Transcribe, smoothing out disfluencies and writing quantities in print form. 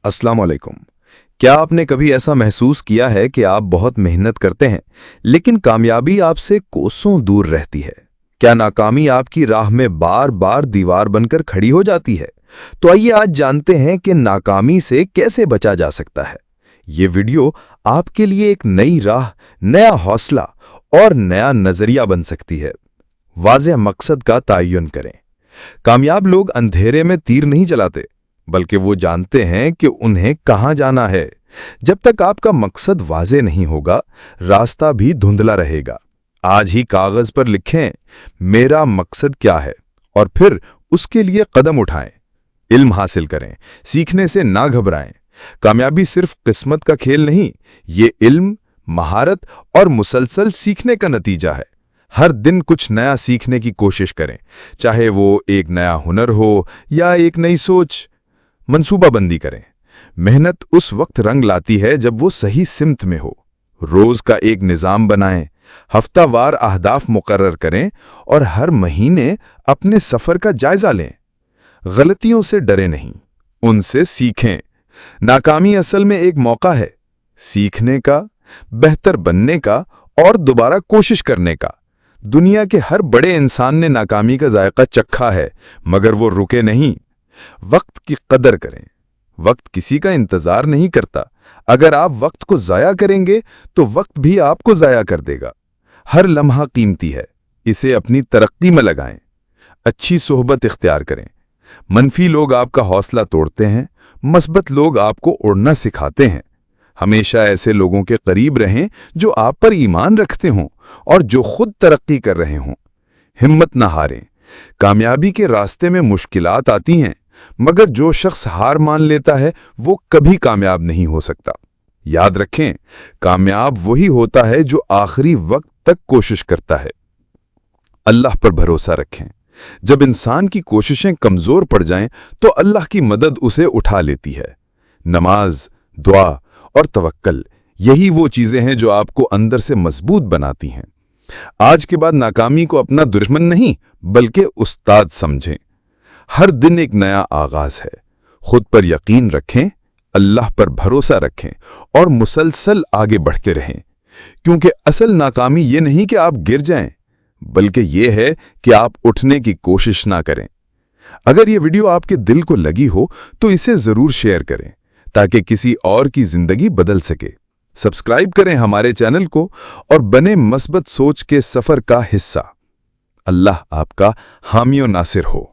अस्सलाम वालेकुम। क्या आपने कभी ऐसा महसूस किया है कि आप बहुत मेहनत करते हैं लेकिन कामयाबी आपसे कोसों दूर रहती है? क्या नाकामी आपकी राह में बार बार दीवार बनकर खड़ी हो जाती है? तो आइए आज जानते हैं कि नाकामी से कैसे बचा जा सकता है। ये वीडियो आपके लिए एक नई राह, नया हौसला और नया नजरिया बन सकती है। वाज़ेह मकसद का तयन करें। कामयाब लोग अंधेरे में तीर नहीं चलाते, बल्कि वो जानते हैं कि उन्हें कहां जाना है। जब तक आपका मकसद वाज़ेह नहीं होगा, रास्ता भी धुंधला रहेगा। आज ही कागज पर लिखें, मेरा मकसद क्या है, और फिर उसके लिए कदम उठाएं। इल्म हासिल करें, सीखने से ना घबराएं। कामयाबी सिर्फ किस्मत का खेल नहीं, ये इल्म, महारत और मुसलसल सीखने का नतीजा है। हर दिन कुछ नया सीखने की कोशिश करें, चाहे वो एक नया हुनर हो या एक नई सोच। मंसूबाबंदी करें। मेहनत उस वक्त रंग लाती है जब वो सही सिमत में हो। रोज का एक निज़ाम बनाएं, हफ्तावार अहदाफ मुकर्रर करें और हर महीने अपने सफ़र का जायजा लें। गलतियों से डरे नहीं, उनसे सीखें। नाकामी असल में एक मौका है सीखने का, बेहतर बनने का और दोबारा कोशिश करने का। दुनिया के हर बड़े इंसान ने नाकामी का जायका चखा है, मगर वो रुके नहीं। वक्त की कदर करें। वक्त किसी का इंतजार नहीं करता। अगर आप वक्त को ज़ाया करेंगे तो वक्त भी आपको ज़ाया कर देगा। हर लम्हा कीमती है, इसे अपनी तरक्की में लगाएं। अच्छी सोहबत इख्तियार करें। मनफी लोग आपका हौसला तोड़ते हैं, मस्बत लोग आपको उड़ना सिखाते हैं। हमेशा ऐसे लोगों के करीब रहें जो आप पर ईमान रखते हों और जो खुद तरक्की कर रहे हों। हिम्मत न हारें। कामयाबी के रास्ते में मुश्किलात आती हैं, मगर जो शख्स हार मान लेता है वो कभी कामयाब नहीं हो सकता। याद रखें, कामयाब वही होता है जो आखिरी वक्त तक कोशिश करता है। अल्लाह पर भरोसा रखें। जब इंसान की कोशिशें कमजोर पड़ जाएं तो अल्लाह की मदद उसे उठा लेती है। नमाज, दुआ और तवक्कल, यही वो चीजें हैं जो आपको अंदर से मजबूत बनाती हैं। आज के बाद नाकामी को अपना दुश्मन नहीं बल्कि उस्ताद समझें। हर दिन एक नया आगाज है। खुद पर यकीन रखें, अल्लाह पर भरोसा रखें और मुसलसल आगे बढ़ते रहें। क्योंकि असल नाकामी ये नहीं कि आप गिर जाएं, बल्कि ये है कि आप उठने की कोशिश ना करें। अगर ये वीडियो आपके दिल को लगी हो तो इसे जरूर शेयर करें ताकि किसी और की जिंदगी बदल सके। सब्सक्राइब करें हमारे चैनल को और बने मस्बत सोच के सफर का हिस्सा। अल्लाह आपका हामी और नासिर हो।